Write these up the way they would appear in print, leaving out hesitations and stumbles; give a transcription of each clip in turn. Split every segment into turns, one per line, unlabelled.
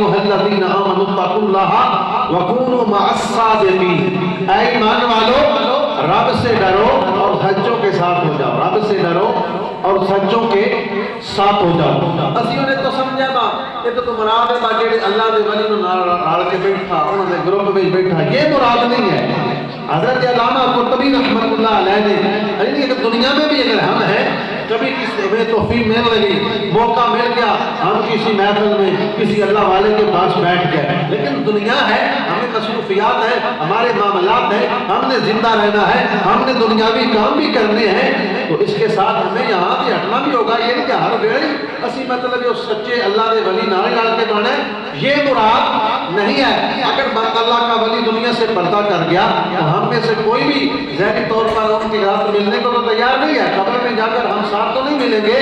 ایھا الذین آمنوا اتقوا اللہ وکونوا مع الصادقین، اے ایمان والو رب سے ڈرو اور سچوں کے ساتھ ہو جاؤ، رب سے ڈرو اور سچوں کے ساتھ ہو جاؤ۔ اسیوں نے تو سمجھا با یہ تو مراد ہے جڑے اللہ دے ولی نوں رل کے بیٹھا انہاں دے گروپ وچ بیٹھا، یہ مراد نہیں ہے۔ حضرت علامہ قرطبی رحمۃ اللہ علیہ نے یعنی دنیا میں بھی اگر ہم ہیں کبھی کسی میں توفیق مل لگی، موقع مل گیا، ہم کسی محفل میں کسی اللہ والے کے پاس بیٹھ گئے، لیکن دنیا ہے، ہمیں مصروفیات ہے، ہمارے معاملات ہیں، ہم نے زندہ رہنا ہے، ہم نے دنیاوی کام بھی کرنے ہیں، تو اس کے ساتھ ہمیں یہاں سے ہٹنا بھی ہوگا۔ یہ نہیں کہ ہر ویلے اسی مطلب جو سچے اللہ دے ولی نال رل کے بنے، یہ مراد نہیں ہے۔ اگر اللہ کا ولی دنیا سے پردہ کر گیا تو ہم میں سے کوئی بھی ذہنی طور پر ان کے ساتھ ملنے کو تو تیار نہیں ہے، قبر میں جا کر ہم ساتھ تو نہیں ملیں گے۔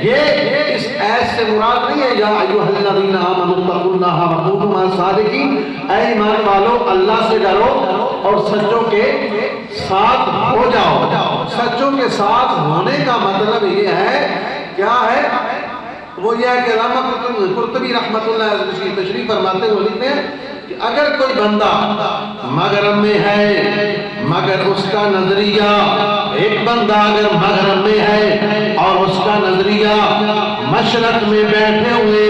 یہ اس ایس سے مراد نہیں ہے یا ایھا الذین آمنوا اتقوا اللہ وکونوا مع الصادقین، اے ایمان والو اللہ سے ڈرو اور سچوں کے ساتھ ہو جاؤ۔ سچوں کے ساتھ ہونے کا مطلب یہ ہے، کیا ہے؟ وہ یہ ہے کہ علامہ قرطبی رحمۃ اللہ علیہ اس کی تشریح فرماتے ہوئے لکھتے ہیں کہ اگر کوئی بندہ مغرب میں ہے مگر اس کا نظریہ، ایک بندہ اگر مغرب میں ہے اور اس کا نظریہ مشرق میں بیٹھے ہوئے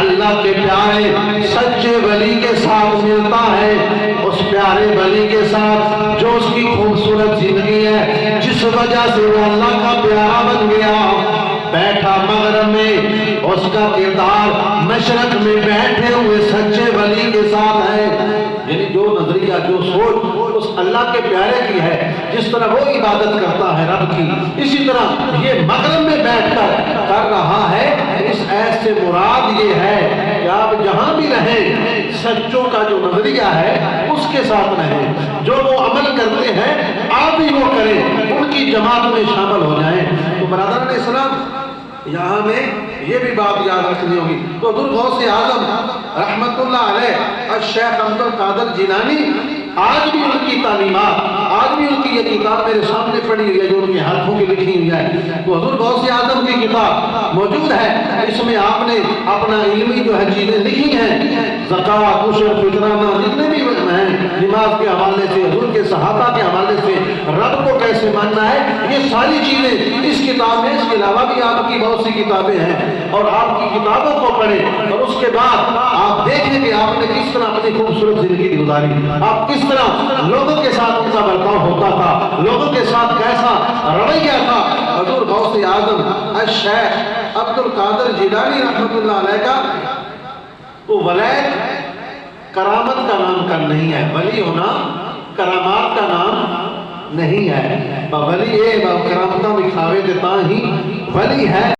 اللہ کے پیارے سچے ولی کے ساتھ ملتا ہے، اس پیارے ولی کے ساتھ جو اس کی خوبصورت زندگی ہے، جس وجہ سے وہ اللہ کا پیارا بن گیا، بیٹھا مغرب میں، اس کا کردار مشرق میں بیٹھے ہوئے سچے ولی کے ساتھ ہے، یعنی جو نظریہ جو سوچ اس اللہ کے پیارے کی ہے، جس طرح وہ عبادت کرتا ہے رب کی، اسی طرح یہ مغرب میں بیٹھ کر رہا ہے۔ اس ایس سے مراد یہ ہے کہ آپ جہاں بھی رہیں سچوں کا جو نظریہ ہے اس کے ساتھ رہیں، جو وہ عمل کرتے ہیں آپ بھی وہ کریں، ان کی جماعت میں شامل ہو جائیں۔ تو برادران اسلام یہاں میں یہ بھی بات یاد رکھنی ہوگی۔ تو حضور غوث اعظم رحمت اللہ علیہ الشیخ عبد القادر جیلانی، آج بھی ان کی تعلیمات، آج بھی ان کی یہ کتاب میرے سامنے پڑی ہوئی ہے جو ان کے ہاتھوں کی لکھی ہوئی ہے، تو حضور غوث اعظم کی کتاب موجود ہے، اس میں آپ نے اپنا علمی جو ہے چیزیں لکھی ہیں، زکوٰۃ، عشر، فطرانہ، جتنے بھی ہیں، نماز کے حوالے سے، حضور کے صحابہ کے حوالے سے، رب کو کیسے ماننا ہے، یہ ساری چیزیں اس کتاب میں، اس کے علاوہ بھی آپ کی بہت سی کتابیں ہیں، اور آپ کی کتابوں کو پڑھیں اور اس کے بعد آپ دیکھیں کہ آپ نے کس طرح اپنی خوبصورت زندگی گزاری، آپ کس طرح لوگوں کے ساتھ ان کا برتاؤ ہوتا تھا، لوگوں کے ساتھ کیسا رویہ تھا۔ حضور غوث اعظم الشیخ عبد القادر جیلانی رحمۃ اللہ علیہ کا تو ولایت کرامت کا نام کا نہیں ہے، ولی ہونا کرامات کا نام نہیں ہے، ولی کرامتاں دکھاوے تے تاں ہی ولی ہے۔